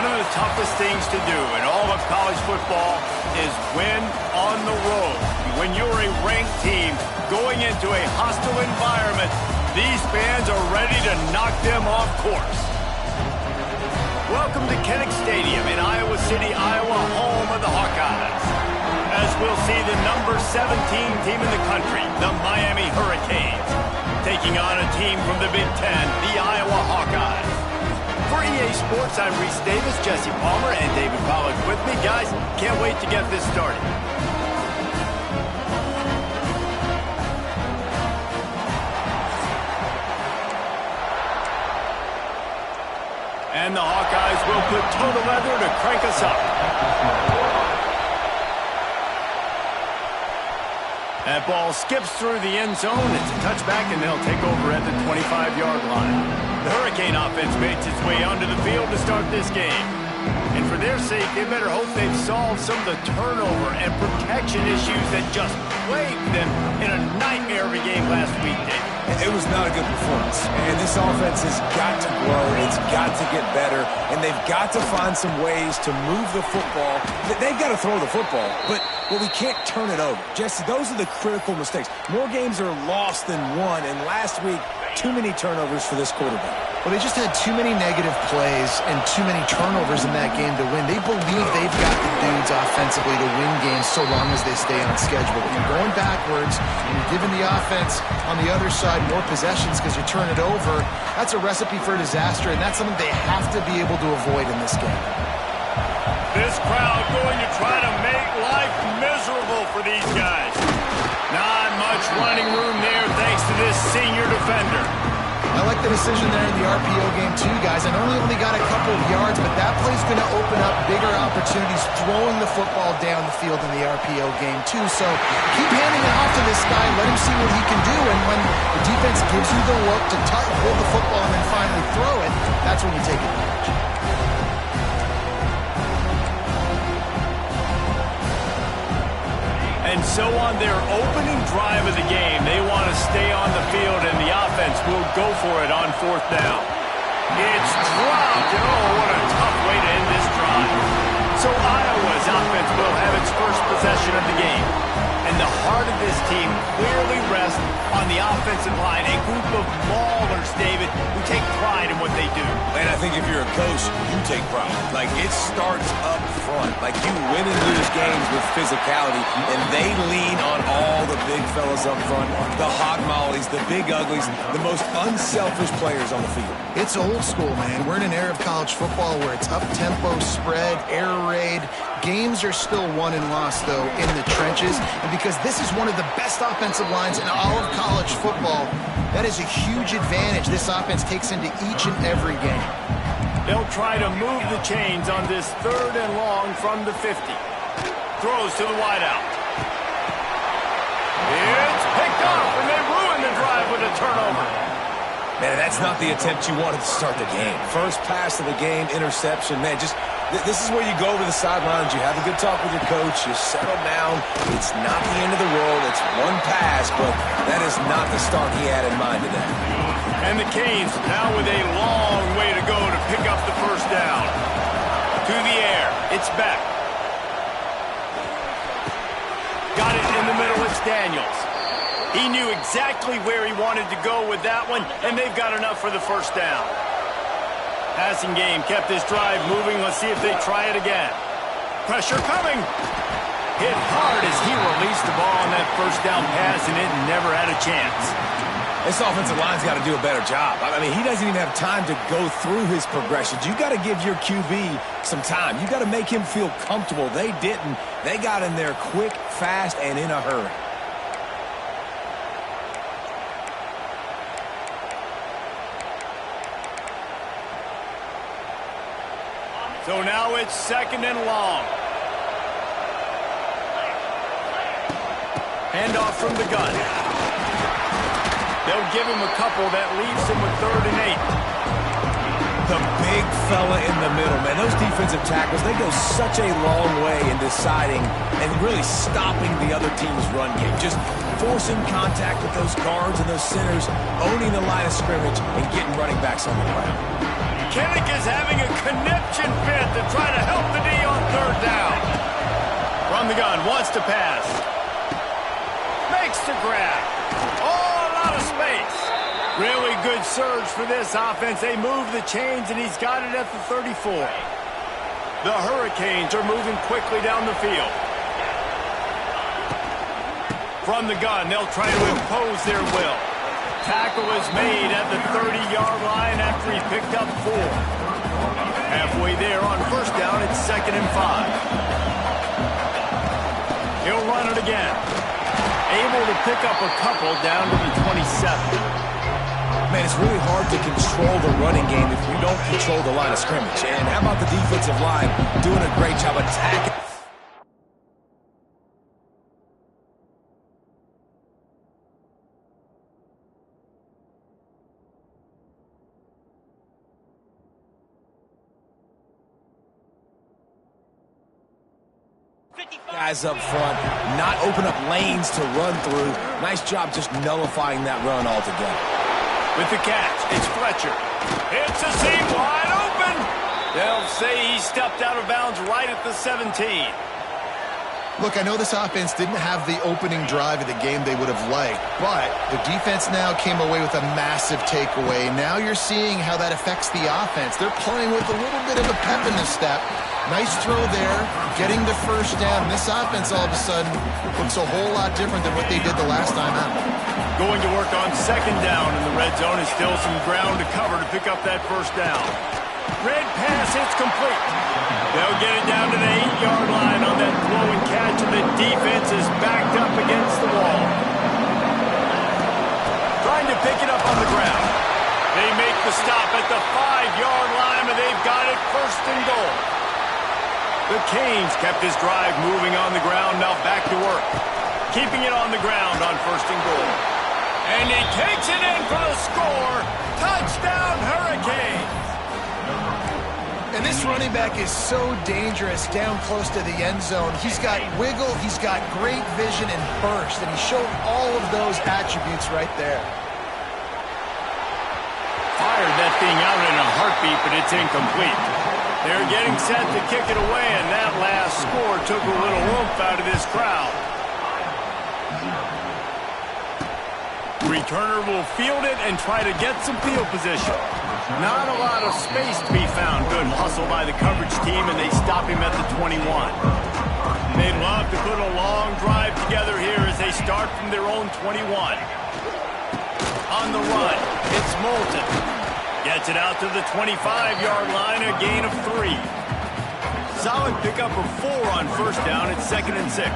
One of the toughest things to do in all of college football is win on the road. When you're a ranked team going into a hostile environment, these fans are ready to knock them off course. Welcome to Kinnick Stadium in Iowa City, Iowa, home of the Hawkeyes. As we'll see the number 17 team in the country, the Miami Hurricanes, taking on a team from the Big Ten, the Iowa Hawkeyes. For EA Sports, I'm Reese Davis, Jesse Palmer, and David Pollack with me. Guys, can't wait to get this started. And the Hawkeyes will put toe to leather to crank us up. That ball skips through the end zone. It's a touchback, and they'll take over at the 25-yard line. The Hurricane offense makes its way onto the field to start this game. And for their sake, they better hope they've solved some of the turnover and protection issues that just plagued them in a nightmare of a game last week, Dave. It was not a good performance, and this offense has got to grow, it's got to get better, and they've got to find some ways to move the football. They've got to throw the football, but we can't turn it over. Jesse, those are the critical mistakes. More games are lost than won, and last week, too many turnovers for this quarterback. Well, they just had too many negative plays and too many turnovers in that game to win. They believe they've got the dudes offensively to win games so long as they stay on schedule. If you're going backwards and you're giving the offense on the other side more possessions because you turn it over, that's a recipe for disaster, and that's something they have to be able to avoid in this game. This crowd going to try to make life miserable for these guys. Not much running room there thanks to this senior defender. I like the decision there in the RPO game too, guys. I know he only got a couple of yards, but that play's going to open up bigger opportunities throwing the football down the field in the RPO game too. So keep handing it off to this guy, let him see what he can do, and when the defense gives you the look to hold the football and then finally throw it, that's when you take advantage. And so on their opening drive of the game, they want to stay on the field, and the offense will go for it on fourth down. It's dropped. Oh, what a tough way to end this drive. So Iowa's offense will have its first possession of the game. And the heart of this team clearly rests on the offensive line, a group of maulers, David, who take pride in what they do. And I think if you're a coach, you take pride. Like, it starts up front. Like, you win and lose games with physicality, and they lean on all the big fellas up front, the hog mollies, the big uglies, the most unselfish players on the field. It's old school, man. We're in an era of college football where it's up-tempo, spread, air raid. Games are still won and lost, though, in the trenches. And because this is one of the best offensive lines in all of college football, that is a huge advantage this offense takes into each and every game. They'll try to move the chains on this third and long from the 50. Throws to the wideout. It's picked off, and they ruin the drive with a turnover. Man, that's not the attempt you wanted to start the game. First pass of the game, interception. Man, just this is where you go over the sidelines. You have a good talk with your coach. You settle down. It's not the end of the world. It's one pass, but that is not the start he had in mind today. And the Canes now with a long way to go to pick up the first down. To the air. It's back. Got it in the middle. It's Daniels. He knew exactly where he wanted to go with that one, and they've got enough for the first down. Passing game kept this drive moving. Let's see if they try it again. Pressure coming. Hit hard as he released the ball on that first down pass, and it never had a chance. This offensive line's got to do a better job. I mean, he doesn't even have time to go through his progressions. You got to give your QB some time. You got to make him feel comfortable. They didn't. They got in there quick, fast, and in a hurry. So now it's second and long. Handoff from the gun. They'll give him a couple. That leaves him with 3rd and 8. The big fella in the middle, man. Those defensive tackles, they go such a long way in deciding and really stopping the other team's run game. Just forcing contact with those guards and those centers, owning the line of scrimmage, and getting running backs on the ground. Kinnick is having a conniption fit to try to help the D on third down. From the gun, wants to pass. Makes the grab. Oh, a lot of space. Really good surge for this offense. They move the chains, and he's got it at the 34. The Hurricanes are moving quickly down the field. From the gun, they'll try to impose their will. Tackle is made at the 30-yard line after he picked up 4. Halfway there on first down, it's 2nd and 5. He'll run it again. Able to pick up a couple down to the 27. Man, it's really hard to control the running game if you don't control the line of scrimmage. And how about the defensive line doing a great job attacking? Guys up front, not open up lanes to run through. Nice job just nullifying that run altogether. With the catch, it's Fletcher. It's a seam wide open. They'll say he stepped out of bounds right at the 17. Look, I know this offense didn't have the opening drive of the game they would have liked, but the defense now came away with a massive takeaway. Now you're seeing how that affects the offense. They're playing with a little bit of a pep in the step. Nice throw there, getting the first down. This offense all of a sudden looks a whole lot different than what they did the last time out. Going to work on 2nd down in the red zone is still some ground to cover to pick up that first down. Red pass, it's complete. They'll get it down to the 8-yard line on that throw and catch, and the defense is backed up against the wall. Trying to pick it up on the ground. They make the stop at the 5-yard line, and they've got it 1st and goal. The Canes kept this drive moving on the ground, now back to work. Keeping it on the ground on 1st and goal. And he takes it in for the score. Touchdown, Hurricanes. And this running back is so dangerous down close to the end zone. He's got wiggle, he's got great vision and burst, and he showed all of those attributes right there. Fired that thing out in a heartbeat, but it's incomplete. They're getting set to kick it away, and that last score took a little oomph out of this crowd. Returner will field it and try to get some field position. Not a lot of space to be found. Good hustle by the coverage team, and they stop him at the 21. They'd love to put a long drive together here as they start from their own 21. On the run, it's Moulton. Gets it out to the 25-yard line, a gain of 3. Solid pickup of 4 on first down. It's 2nd and 6.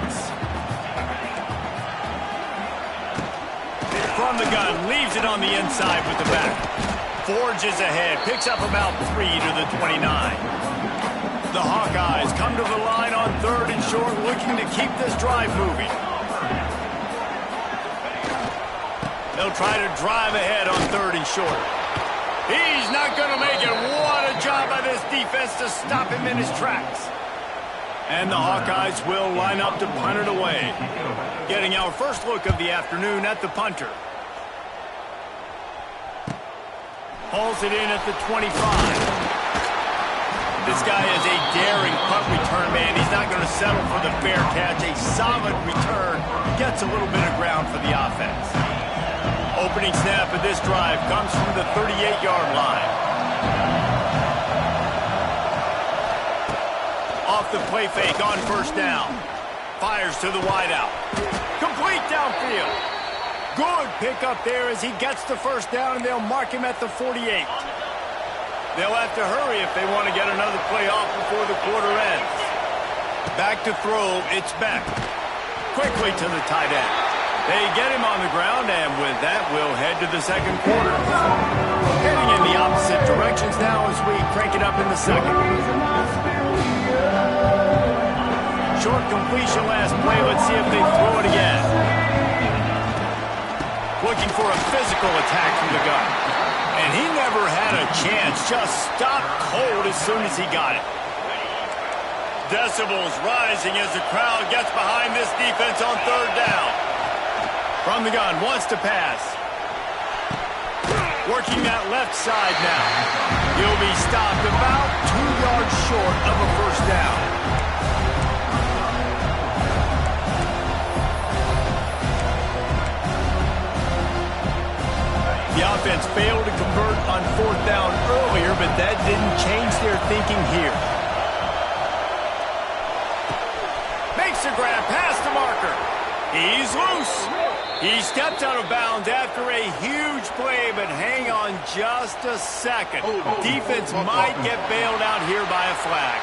From the gun, leaves it on the inside with the back. Forges ahead, picks up about 3 to the 29. The Hawkeyes come to the line on 3rd and short, looking to keep this drive moving. They'll try to drive ahead on 3rd and short. He's not going to make it. What a job by this defense to stop him in his tracks. And the Hawkeyes will line up to punt it away. Getting our first look of the afternoon at the punter. Hauls it in at the 25. This guy is a daring punt return man. He's not going to settle for the fair catch. A solid return. Gets a little bit of ground for the offense. Opening snap of this drive comes from the 38-yard line. Off the play fake on first down. Fires to the wideout. Complete downfield. Good pickup there as he gets the first down, and they'll mark him at the 48. They'll have to hurry if they want to get another play off before the quarter ends. Back to throw, it's Beck. Quickly to the tight end. They get him on the ground, and with that, we'll head to the second quarter. Heading in the opposite directions now as we crank it up in the second. Short completion last play. Let's see if they throw it again. Looking for a physical attack from the gun. And he never had a chance. Just stopped cold as soon as he got it. Decibels rising as the crowd gets behind this defense on third down. From the gun, wants to pass. Working that left side now. He'll be stopped about 2 yards short of a first down. The offense failed to convert on fourth down earlier, but that didn't change their thinking here. Makes the grab past the marker. He's loose. He steps out of bounds after a huge play, but hang on just a second. Defense might get bailed out here by a flag.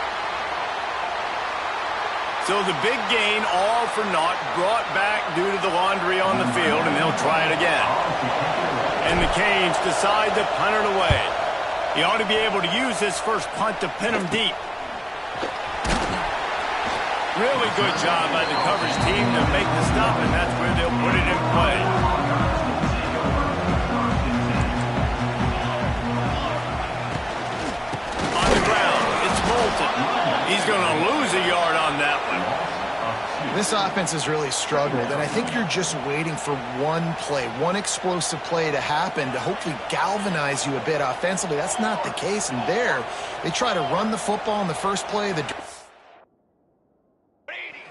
So the big gain, all for naught, brought back due to the laundry on the field, and they'll try it again. And the Canes decide to punt it away. He ought to be able to use this first punt to pin him deep. Really good job by the coverage team to make the stop, and that's where they'll put it in play. On the ground, it's Bolton. He's going to lose a yard on that one. This offense has really struggled, and I think you're just waiting for one play, one explosive play to happen to hopefully galvanize you a bit offensively. That's not the case, and there, they try to run the football in the first play.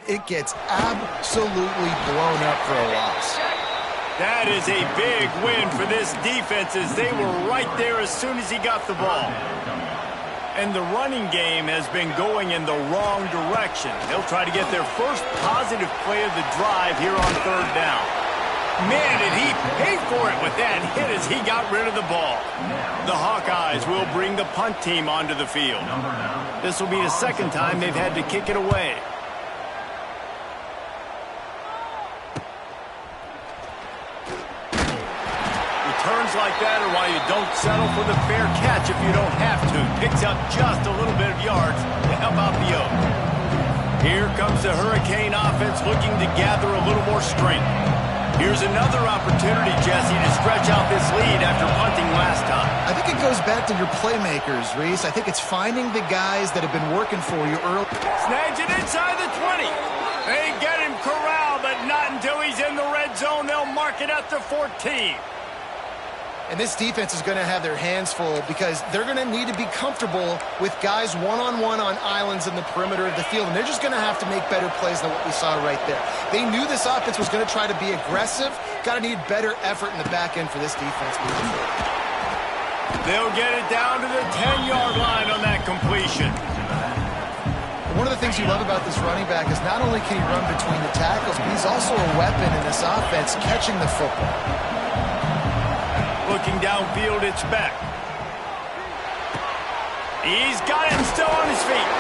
It gets absolutely blown up for a loss. That is a big win for this defense as they were right there as soon as he got the ball. And the running game has been going in the wrong direction. They'll try to get their first positive play of the drive here on third down. Man, did he pay for it with that hit as he got rid of the ball. The Hawkeyes will bring the punt team onto the field. This will be the second time they've had to kick it away. Turns like that are why you don't settle for the fair catch if you don't have to. Picks up just a little bit of yards to help out the Oak. Here comes the Hurricane offense looking to gather a little more strength. Here's another opportunity, Jesse, to stretch out this lead after punting last time. I think it goes back to your playmakers, Reese. I think it's finding the guys that have been working for you early. Snags it inside the 20. They get him corralled, but not until he's in the red zone. They'll mark it at the 14. And this defense is going to have their hands full because they're going to need to be comfortable with guys one-on-one on islands in the perimeter of the field. And they're just going to have to make better plays than what we saw right there. They knew this offense was going to try to be aggressive. Got to need better effort in the back end for this defense moving forward. They'll get it down to the 10-yard line on that completion. One of the things you love about this running back is not only can he run between the tackles, but he's also a weapon in this offense catching the football. Looking downfield, it's Beck. He's got him still on his feet.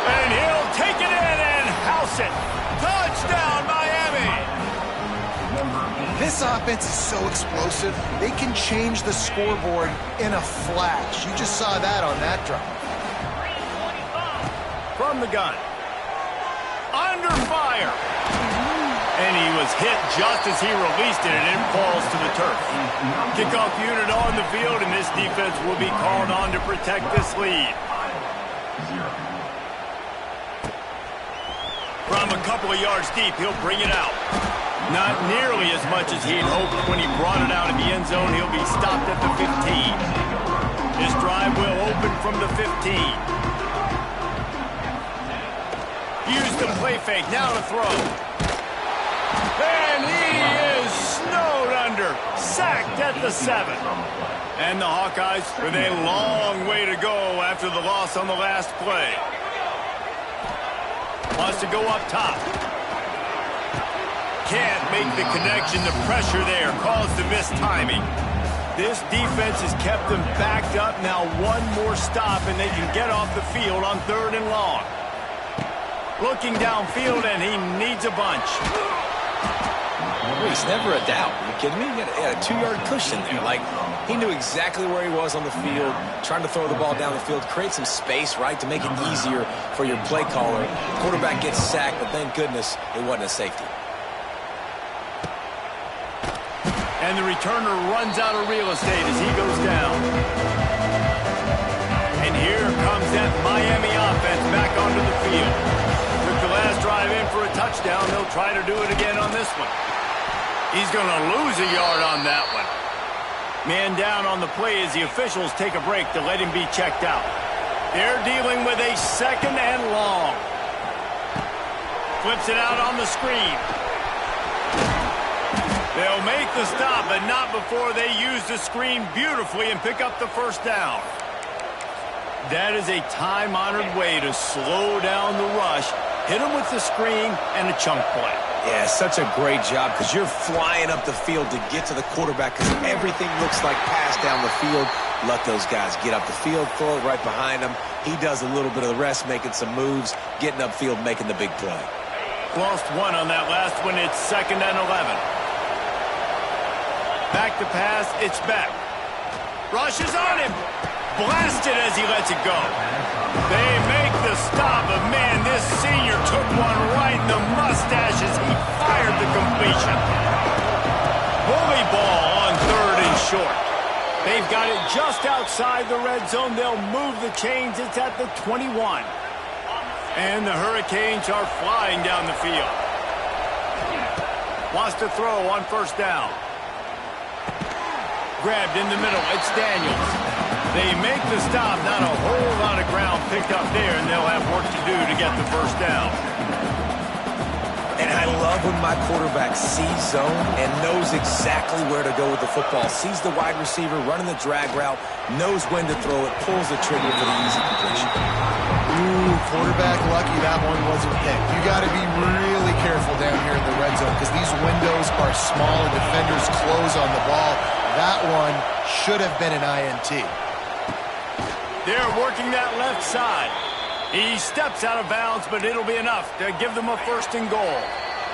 And he'll take it in and house it. Touchdown, Miami! This offense is so explosive, they can change the scoreboard in a flash. You just saw that on that drive. From the gun. Under fire. And he was hit just as he released it, and it falls to the turf. Kickoff unit on the field, and this defense will be called on to protect this lead. From a couple of yards deep, he'll bring it out. Not nearly as much as he'd hoped when he brought it out in the end zone. He'll be stopped at the 15. This drive will open from the 15. Use the play fake, now to throw. And he is snowed under, sacked at the 7. And the Hawkeyes with a long way to go after the loss on the last play. Wants to go up top. Can't make the connection. The pressure there caused the missed timing. This defense has kept them backed up. Now one more stop and they can get off the field on 3rd and long. Looking downfield, and he needs a bunch. Reese, never a doubt. Are you kidding me? He had a 2-yard cushion there. Like, he knew exactly where he was on the field, trying to throw the ball down the field, create some space, right, to make it easier for your play caller. Quarterback gets sacked, but thank goodness it wasn't a safety. And the returner runs out of real estate as he goes down. And here comes that Miami offense back onto the field. Took the last drive in for a touchdown. They'll try to do it again on this one. He's going to lose a yard on that one. Man down on the play as the officials take a break to let him be checked out. They're dealing with a 2nd and long. Flips it out on the screen. They'll make the stop, but not before they use the screen beautifully and pick up the first down. That is a time-honored way to slow down the rush, hit them with the screen, and a chunk play. Yeah, such a great job because you're flying up the field to get to the quarterback because everything looks like pass down the field. Let those guys get up the field, throw it right behind him. He does a little bit of the rest, making some moves, getting upfield, making the big play. Lost one on that last one. It's 2nd and 11. Back to pass. It's Beck. Rushes on him. Blasted as he lets it go. They make the stop, but man, this senior took one right in the mustache as he fired the completion. Bully ball on 3rd and short. They've got it just outside the red zone. They'll move the chains. It's at the 21. And the Hurricanes are flying down the field. Wants to throw on 1st down. Grabbed in the middle. It's Daniels. They make the stop. Not a whole lot of ground picked up there, and they'll have work to do to get the first down. And I love when my quarterback sees zone and knows exactly where to go with the football. Sees the wide receiver running the drag route, knows when to throw it, pulls the trigger for the easy completion. Ooh, quarterback lucky that one wasn't picked. You got to be really careful down here in the red zone because these windows are small and defenders close on the ball. That one should have been an INT. They're working that left side. He steps out of bounds, but it'll be enough to give them a 1st and goal.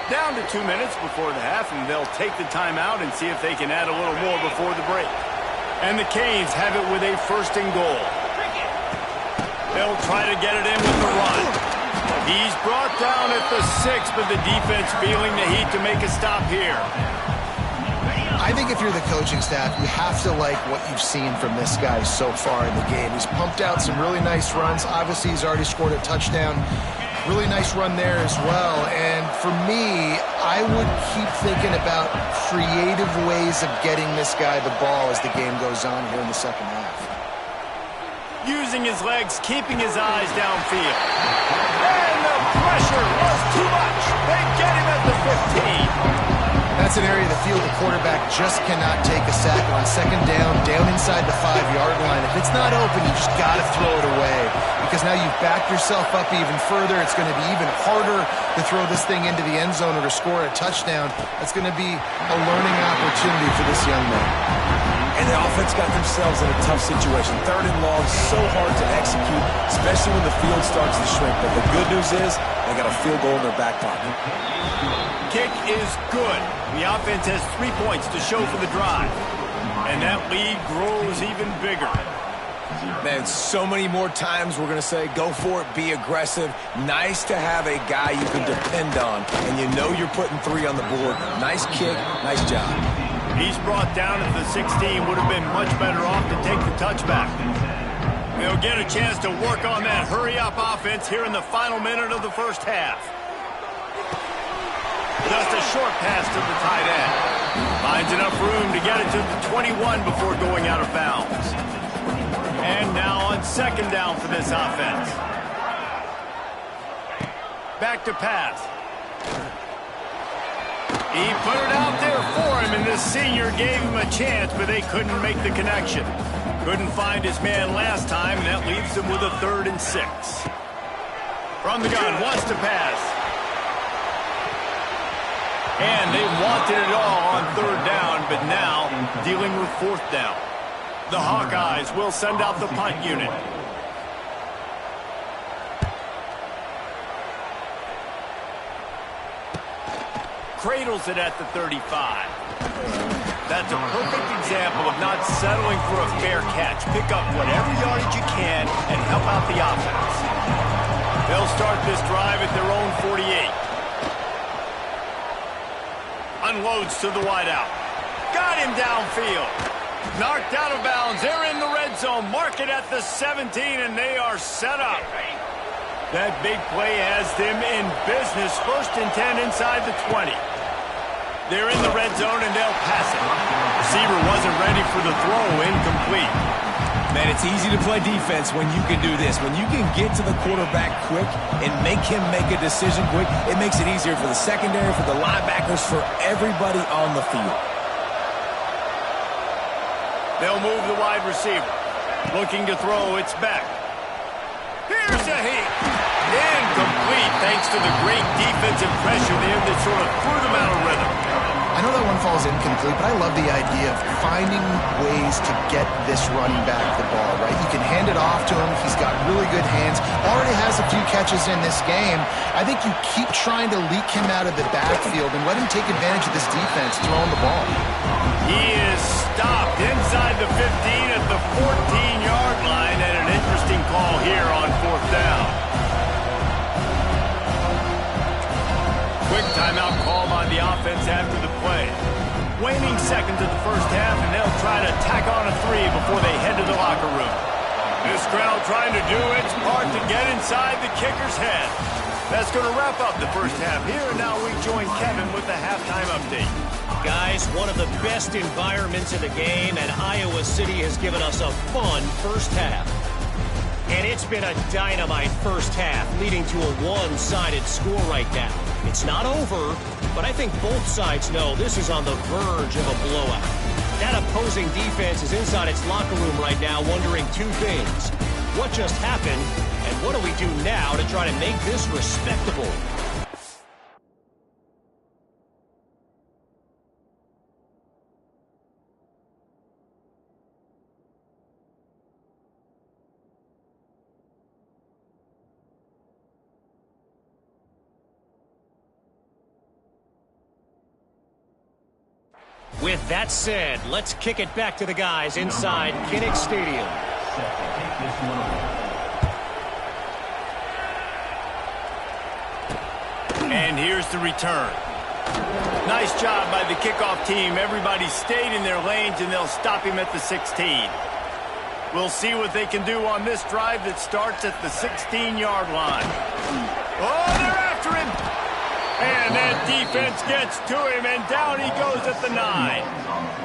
Down to 2 minutes before the half, and they'll take the timeout and see if they can add a little more before the break. And the Canes have it with a 1st and goal. They'll try to get it in with the run. He's brought down at the 6, but the defense feeling the heat to make a stop here. I think if you're the coaching staff, you have to like what you've seen from this guy so far in the game. He's pumped out some really nice runs. Obviously, he's already scored a touchdown. Really nice run there as well. And for me, I would keep thinking about creative ways of getting this guy the ball as the game goes on here in the 2nd half. Using his legs, keeping his eyes downfield. And the pressure was too much. They get him at the 15. That's an area of the field the quarterback just cannot take a sack on. 2nd down inside the 5-yard line. If it's not open, you just got to throw it away because now you've backed yourself up even further. It's going to be even harder to throw this thing into the end zone or to score a touchdown. That's going to be a learning opportunity for this young man. And the offense got themselves in a tough situation. 3rd and long, so hard to execute, especially when the field starts to shrink. But the good news is they got a field goal in their back pocket. Kick is good. The offense has 3 points to show for the drive. And that lead grows even bigger. Man, so many more times we're going to say, go for it, be aggressive. Nice to have a guy you can depend on, and you know you're putting 3 on the board. Nice kick, nice job. He's brought down at the 16. Would have been much better off to take the touchback. They'll get a chance to work on that hurry-up offense here in the final minute of the 1st half. Just a short pass to the tight end. Finds enough room to get it to the 21 before going out of bounds. And now on 2nd down for this offense. Back to pass. He put it out there for him, and this senior gave him a chance, but they couldn't make the connection. Couldn't find his man last time, and that leaves them with a 3rd and 6. From the gun, wants to pass. And they wanted it all on 3rd down, but now dealing with 4th down. The Hawkeyes will send out the punt unit. Cradles it at the 35. That's a perfect example of not settling for a fair catch. Pick up whatever yardage you can and help out the offense. They'll start this drive at their own 48. Unloads to the wideout. Got him downfield. Knocked out of bounds. They're in the red zone. Mark it at the 17, and they are set up. That big play has them in business. 1st and 10 inside the 20. They're in the red zone, and they'll pass it. Receiver wasn't ready for the throw, incomplete. Man, it's easy to play defense when you can do this. When you can get to the quarterback quick and make him make a decision quick, it makes it easier for the secondary, for the linebackers, for everybody on the field. They'll move the wide receiver. Looking to throw, it's back. Here's a heat. Incomplete, thanks to the great defensive pressure there that sort of threw them out of rhythm. I know that one falls incomplete, but I love the idea of finding ways to get this running back the ball, right? You can hand it off to him. He's got really good hands. Already has a few catches in this game. I think you keep trying to leak him out of the backfield and let him take advantage of this defense throwing the ball. He is stopped inside the 15 at the 14-yard line, and an interesting call here on 4th down. Quick timeout called on the offense after the play. Waning seconds of the first half, and they'll try to tack on a 3 before they head to the locker room. This crowd trying to do its part to get inside the kicker's head. That's going to wrap up the first half here, and now we join Kevin with the halftime update. Guys, one of the best environments in the game, and Iowa City has given us a fun first half. And it's been a dynamite first half, leading to a one-sided score right now. It's not over, but I think both sides know this is on the verge of a blowout. That opposing defense is inside its locker room right now wondering two things. What just happened, and what do we do now to try to make this respectable? With that said, let's kick it back to the guys inside Kinnick Stadium. And here's the return. Nice job by the kickoff team. Everybody stayed in their lanes, and they'll stop him at the 16. We'll see what they can do on this drive that starts at the 16-yard line. Oh, they're after him! And that defense gets to him, and down he goes at the 9.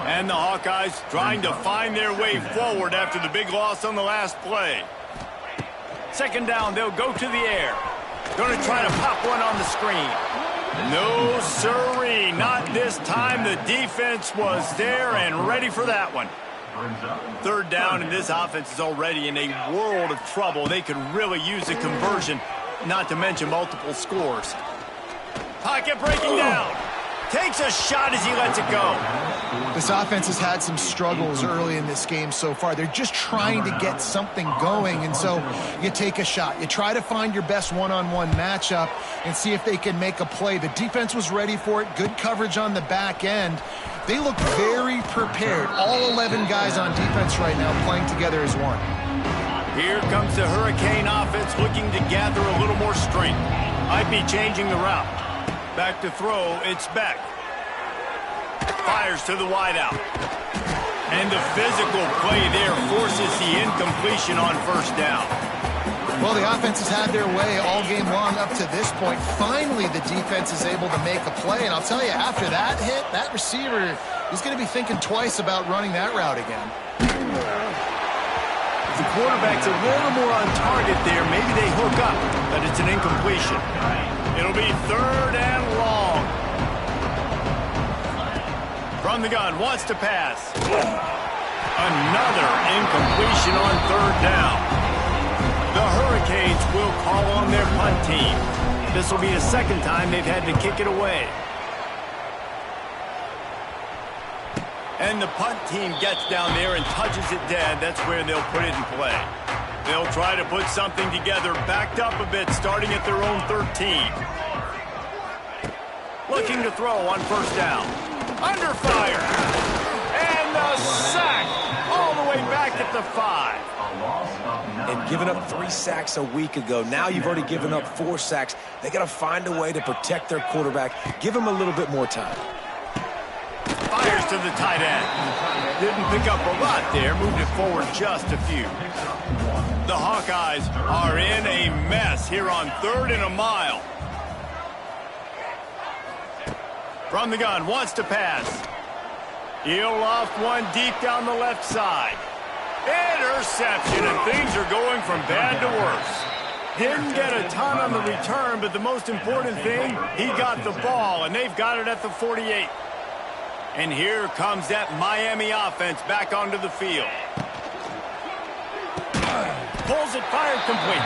And the Hawkeyes trying to find their way forward after the big loss on the last play. Second down, they'll go to the air. Going to try to pop one on the screen. No, sirree, not this time. The defense was there and ready for that one. Third down, and this offense is already in a world of trouble. They could really use a conversion, not to mention multiple scores. Pocket breaking down. Takes a shot as he lets it go. This offense has had some struggles early in this game so far. They're just trying to get something going, and so you take a shot. You try to find your best one-on-one matchup and see if they can make a play. The defense was ready for it. Good coverage on the back end. They look very prepared. All 11 guys on defense right now playing together as one. Here comes the Hurricane offense looking to gather a little more strength. Might be changing the route. Back to throw, it's back. Fires to the wideout. And the physical play there forces the incompletion on first down. Well, the offense has had their way all game long up to this point. Finally, the defense is able to make a play. And I'll tell you, after that hit, that receiver is going to be thinking twice about running that route again. If the quarterback's a little more on target there, maybe they hook up, but it's an incompletion. It'll be third and long. From the gun, wants to pass. Another incompletion on third down. The Hurricanes will call on their punt team. This will be the second time they've had to kick it away. And the punt team gets down there and touches it dead. That's where they'll put it in play. They'll try to put something together, backed up a bit, starting at their own 13. Looking to throw on first down. Under fire. And the sack all the way back at the 5. And giving up 3 sacks a week ago. Now you've already given up 4 sacks. They got to find a way to protect their quarterback. Give him a little bit more time. Fires to the tight end. Didn't pick up a lot there. Moved it forward just a few. The Hawkeyes are in a mess here on 3rd and a mile. From the gun, wants to pass. He'll loft one deep down the left side. Interception, and things are going from bad to worse. Didn't get a ton on the return, but the most important thing, he got the ball, and they've got it at the 48. And here comes that Miami offense back onto the field. Pulls it, fired complete.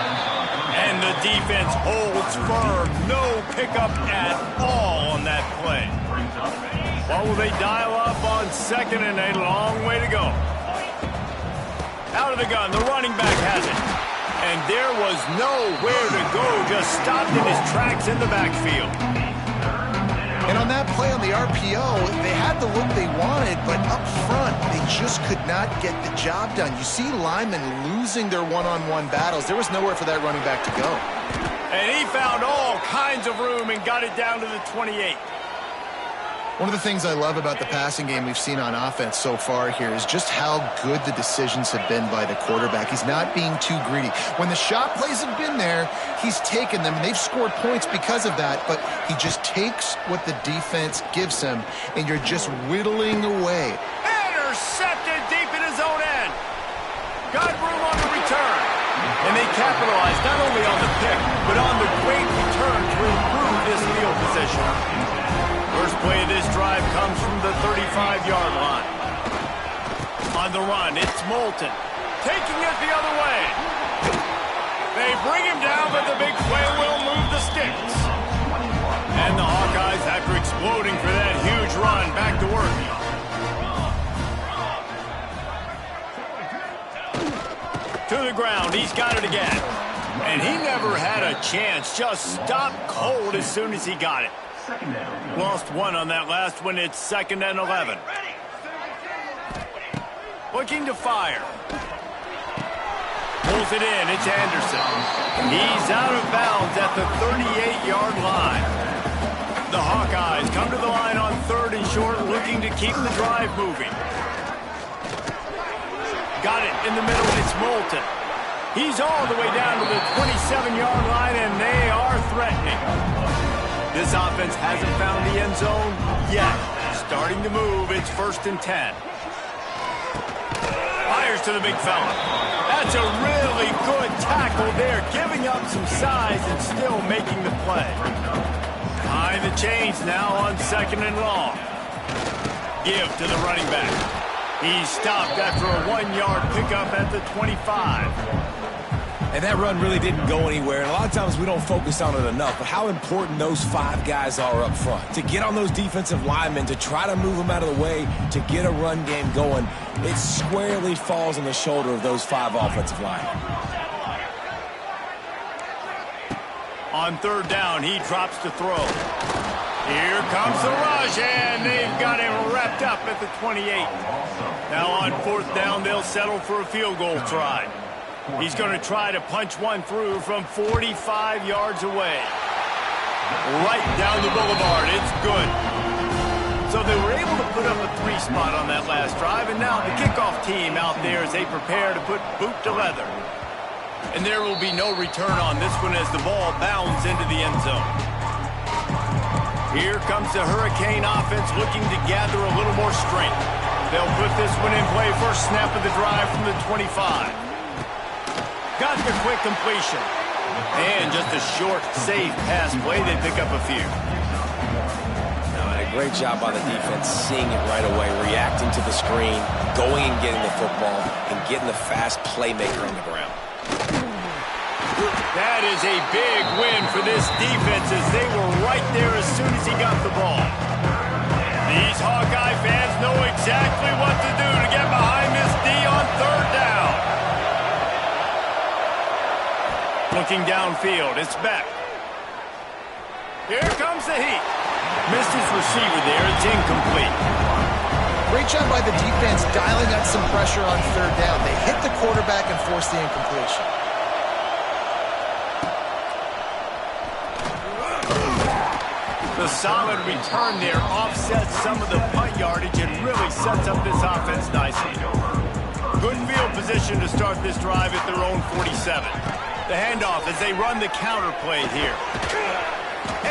And the defense holds firm. No pickup at all on that play. What will they dial up on second and a long way to go? Out of the gun, the running back has it. And there was nowhere to go, just stopped in his tracks in the backfield. And on that play on the RPO, they had the look they wanted, but up front, they just could not get the job done. You see linemen losing their one-on-one battles. There was nowhere for that running back to go. And he found all kinds of room and got it down to the 28. One of the things I love about the passing game we've seen on offense so far here is just how good the decisions have been by the quarterback. He's not being too greedy. When the shot plays have been there, he's taken them, and they've scored points because of that, but he just takes what the defense gives him, and you're just whittling away. Intercepted deep in his own end. Got room on the return. And they capitalized not only on the pick, but on the great return to improve this field position. First play of this drive comes from the 35-yard line. On the run, it's Moulton. Taking it the other way. They bring him down, but the big play will move the sticks. And the Hawkeyes, after exploding for that huge run, back to work. To the ground, he's got it again. And he never had a chance, just stopped cold as soon as he got it. Lost one on that last one. It's 2nd and 11. Looking to fire. Pulls it in. It's Anderson. He's out of bounds at the 38-yard line. The Hawkeyes come to the line on 3rd and short, looking to keep the drive moving. Got it in the middle. It's Moulton. He's all the way down to the 27-yard line, and they are threatening. This offense hasn't found the end zone yet. Starting to move. It's 1st and 10. Fires to the big fella. That's a really good tackle there, giving up some size and still making the play. Behind the chains now on 2nd and long. Give to the running back. He's stopped after a 1-yard pickup at the 25. And that run really didn't go anywhere. And a lot of times we don't focus on it enough, but how important those 5 guys are up front. To get on those defensive linemen, to try to move them out of the way, to get a run game going, it squarely falls on the shoulder of those 5 offensive linemen. On 3rd down, he drops to throw. Here comes the rush, and they've got him wrapped up at the 28. Now on 4th down, they'll settle for a field goal try. He's going to try to punch one through from 45 yards away. Right down the boulevard. It's good. So they were able to put up a 3 spot on that last drive, and now the kickoff team out there as they prepare to put boot to leather. And there will be no return on this one as the ball bounds into the end zone. Here comes the Hurricane offense looking to gather a little more strength. They'll put this one in play. First snap of the drive from the 25. Got the quick completion. And just a short, safe pass play. They pick up a few. Now, and a great job by the defense seeing it right away, reacting to the screen, going and getting the football, and getting the fast playmaker on the ground. That is a big win for this defense as they were right there as soon as he got the ball. These Hawkeye fans know exactly what to do to get behind this D on 3rd down. Looking downfield, it's Beck. Here comes the heat. Missed his receiver there, it's incomplete. Great job by the defense dialing up some pressure on 3rd down. They hit the quarterback and forced the incompletion. The solid return there offsets some of the punt yardage and really sets up this offense nicely. Good field position to start this drive at their own 47. The handoff as they run the counter play here.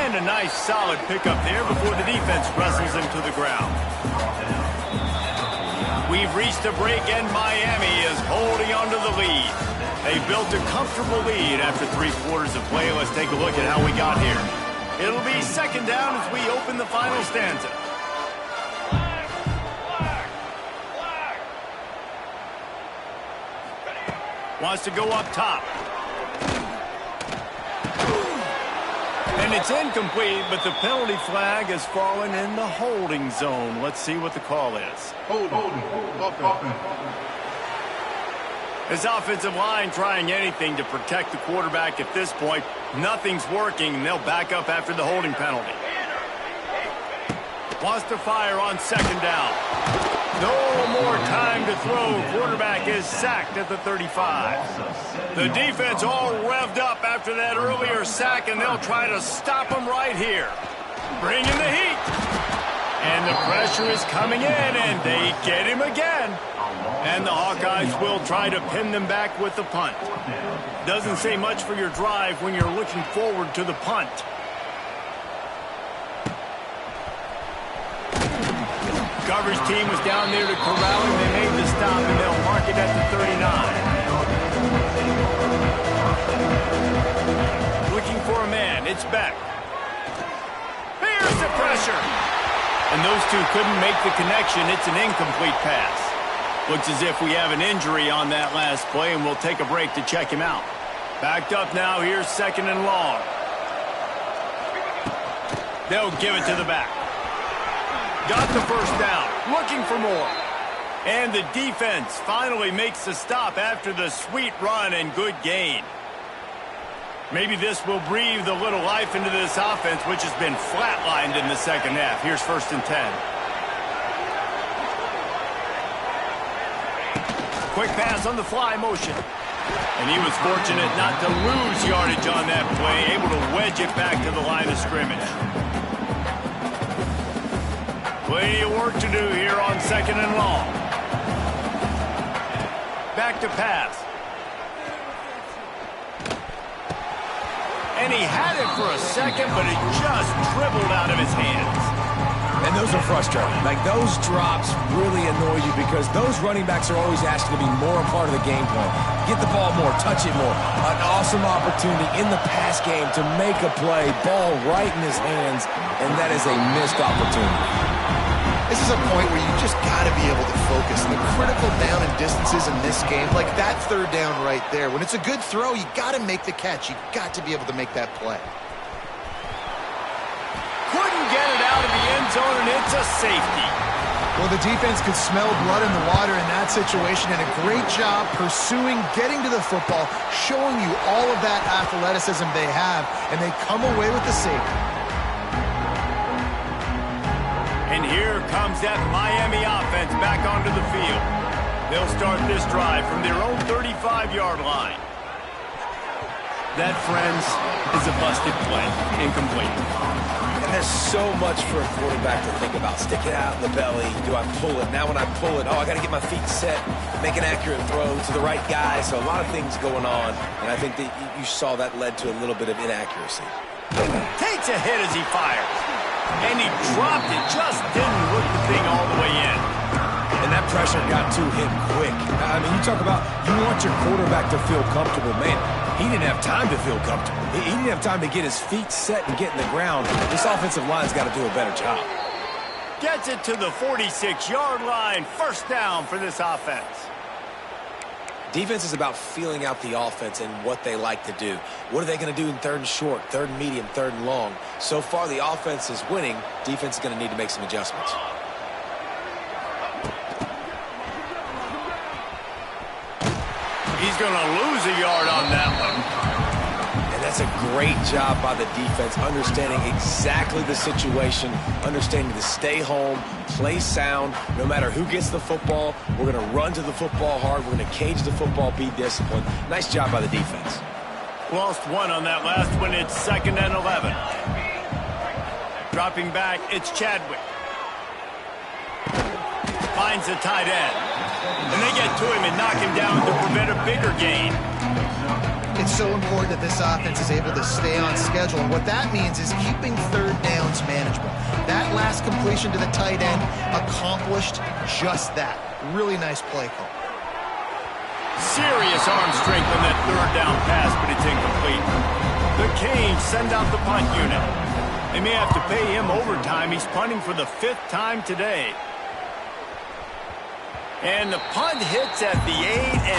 And a nice solid pickup there before the defense wrestles him to the ground. We've reached a break, and Miami is holding on to the lead. They built a comfortable lead after 3 quarters of play. Let's take a look at how we got here. It'll be second down as we open the final stanza. Wants to go up top. And it's incomplete, but the penalty flag has fallen in the holding zone. Let's see what the call is. This offensive line trying anything to protect the quarterback at this point. Nothing's working, and they'll back up after the holding penalty. Wants to fire on second down. No more time to throw. Quarterback is sacked at the 35. The defense all revved up after that earlier sack, and they'll try to stop him right here. Bring in the heat. And the pressure is coming in, and they get him again. And the Hawkeyes will try to pin them back with the punt. Doesn't say much for your drive when you're looking forward to the punt. Coverage team was down there to corral him. They made the stop, and they'll mark it at the 39. Looking for a man. It's Beck. Here's the pressure. And those two couldn't make the connection. It's an incomplete pass. Looks as if we have an injury on that last play, and we'll take a break to check him out. Backed up now. Here's second and long. They'll give it to the back. Got the first down. Looking for more. And the defense finally makes the stop after the sweet run and good gain. Maybe this will breathe a little life into this offense, which has been flatlined in the second half. Here's first and 10. Quick pass on the fly motion. And he was fortunate not to lose yardage on that play, able to wedge it back to the line of scrimmage. Plenty of work to do here on second and long. Back to pass. And he had it for a second, but it just dribbled out of his hands. And those are frustrating. Like, those drops really annoy you because those running backs are always asked to be more a part of the game plan. Get the ball more, touch it more. An awesome opportunity in the pass game to make a play, ball right in his hands, and that is a missed opportunity. This is a point where you just got to be able to focus. The critical down and distances in this game, like that third down right there. When it's a good throw, you got to make the catch. You got to be able to make that play. Couldn't get it out of the end zone, and it's a safety. Well, the defense could smell blood in the water in that situation, and a great job pursuing, getting to the football, showing you all of that athleticism they have, and they come away with the safety. And here comes that Miami offense back onto the field. They'll start this drive from their own 35-yard line. That, friends, is a busted play. Incomplete. And there's so much for a quarterback to think about. Stick it out in the belly. Do I pull it? Now when I pull it, I got to get my feet set, make an accurate throw to the right guy. So a lot of things going on. And I think that you saw that led to a little bit of inaccuracy. Takes a hit as he fires. And he dropped it, just didn't hook the thing all the way in. And that pressure got to him quick. I mean, you talk about you want your quarterback to feel comfortable. Man, he didn't have time to feel comfortable. He didn't have time to get his feet set and get in the ground. This offensive line's got to do a better job. Gets it to the 46-yard line. First down for this offense. Defense is about feeling out the offense and what they like to do. What are they going to do in third and short, third and medium, third and long? So far, the offense is winning. Defense is going to need to make some adjustments. He's going to lose a yard on that one. And that's a great job by the defense, understanding exactly the situation, understanding to stay home, play sound. No matter who gets the football, we're going to run to the football hard. We're going to cage the football, be disciplined. Nice job by the defense. Lost one on that last one. It's second and 11. Dropping back, it's Chadwick. Finds the tight end. And they get to him and knock him down to prevent a bigger gain. It's so important that this offense is able to stay on schedule. And what that means is keeping third downs manageable. That last completion to the tight end accomplished just that. Really nice play call. Serious arm strength on that third down pass, but it's incomplete. The Canes send out the punt unit. They may have to pay him overtime. He's punting for the 5th time today. And the punt hits at the 8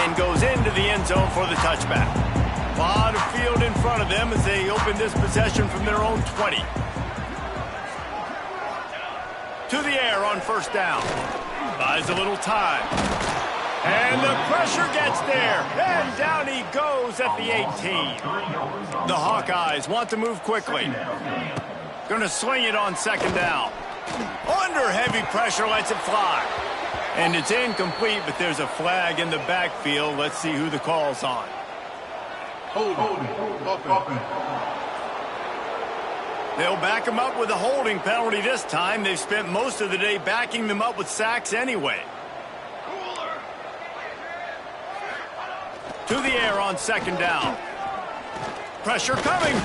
and goes into the end zone for the touchback. A lot of field in front of them as they open this possession from their own 20. To the air on first down. Buys a little time. And the pressure gets there. And down he goes at the 18. The Hawkeyes want to move quickly. Going to sling it on second down. Under heavy pressure, lets it fly. And it's incomplete, but there's a flag in the backfield. Let's see who the call's on. They'll back him up with a holding penalty this time. They've spent most of the day backing them up with sacks anyway. To the air on second down. Pressure coming.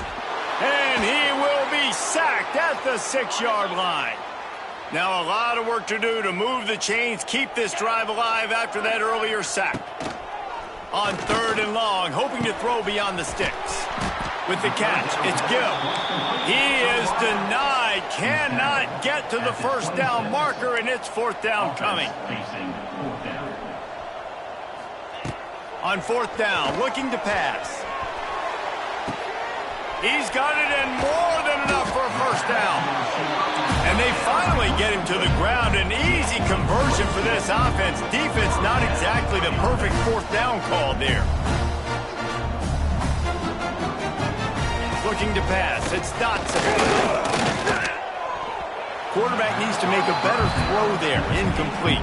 And he will be sacked at the 6-yard line. Now a lot of work to do to move the chains, keep this drive alive after that earlier sack. On third and long, hoping to throw beyond the sticks. With the catch, it's Gill. He is denied, cannot get to the first down marker, and it's 4th down coming. On 4th down, looking to pass. He's got it and more than enough for a first down. And they finally get him to the ground. An easy conversion for this offense. Defense not exactly the perfect 4th down call there. Looking to pass. It's Dotson. Quarterback needs to make a better throw there. Incomplete.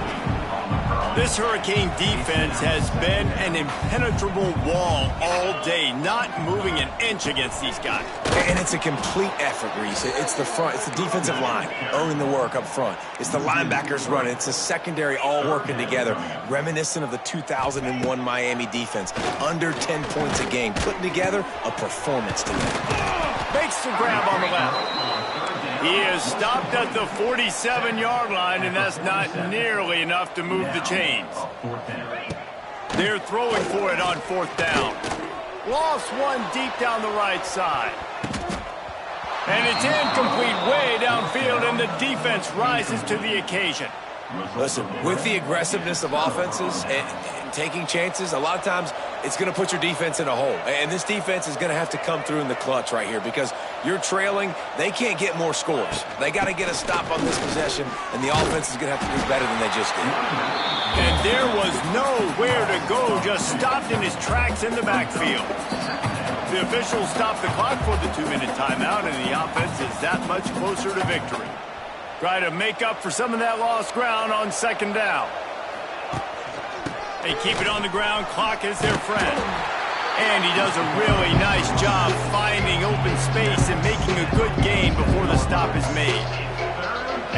This Hurricane defense has been an impenetrable wall all day, not moving an inch against these guys. And it's a complete effort, Reese. It's the front. It's the defensive line owning the work up front. It's the linebackers running. It's the secondary all working together, reminiscent of the 2001 Miami defense. Under 10 points a game, putting together a performance today. Makes the grab on the left. He is stopped at the 47-yard line, and that's not nearly enough to move the chains. They're throwing for it on 4th down. Lost one deep down the right side. And it's incomplete way downfield, and the defense rises to the occasion. Listen, with the aggressiveness of offenses and taking chances, a lot of times it's going to put your defense in a hole. And this defense is going to have to come through in the clutch right here because you're trailing. They can't get more scores. They got to get a stop on this possession, and the offense is going to have to do better than they just did. And there was nowhere to go, just stopped in his tracks in the backfield. The officials stopped the clock for the 2-minute timeout, and the offense is that much closer to victory. Try to make up for some of that lost ground on second down. They keep it on the ground. Clock is their friend. And he does a really nice job finding open space and making a good gain before the stop is made.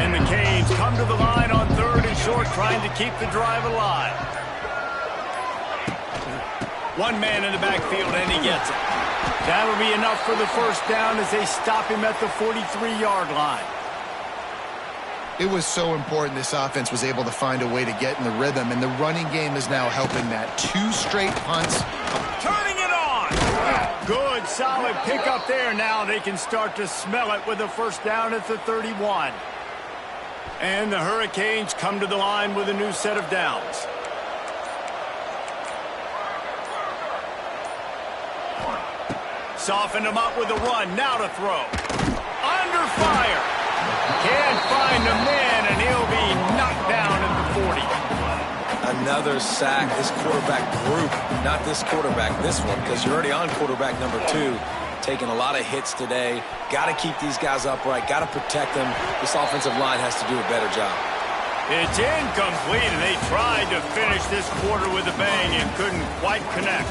And the Canes come to the line on 3rd and short, trying to keep the drive alive. One man in the backfield, and he gets it. That'll be enough for the first down as they stop him at the 43-yard line. It was so important this offense was able to find a way to get in the rhythm, and the running game is now helping that. 2 straight punts. Turning it on! Good, solid pickup there. Now they can start to smell it with a first down at the 31. And the Hurricanes come to the line with a new set of downs. Soften them up with a run. Now to throw. Under fire. Can't find a man, and he'll be knocked down at the 40. Another sack. This quarterback group, not this quarterback, this one, because you're already on quarterback number 2. Taking a lot of hits today. Got to keep these guys upright. Got to protect them. This offensive line has to do a better job. It's incomplete, and they tried to finish this quarter with a bang and couldn't quite connect.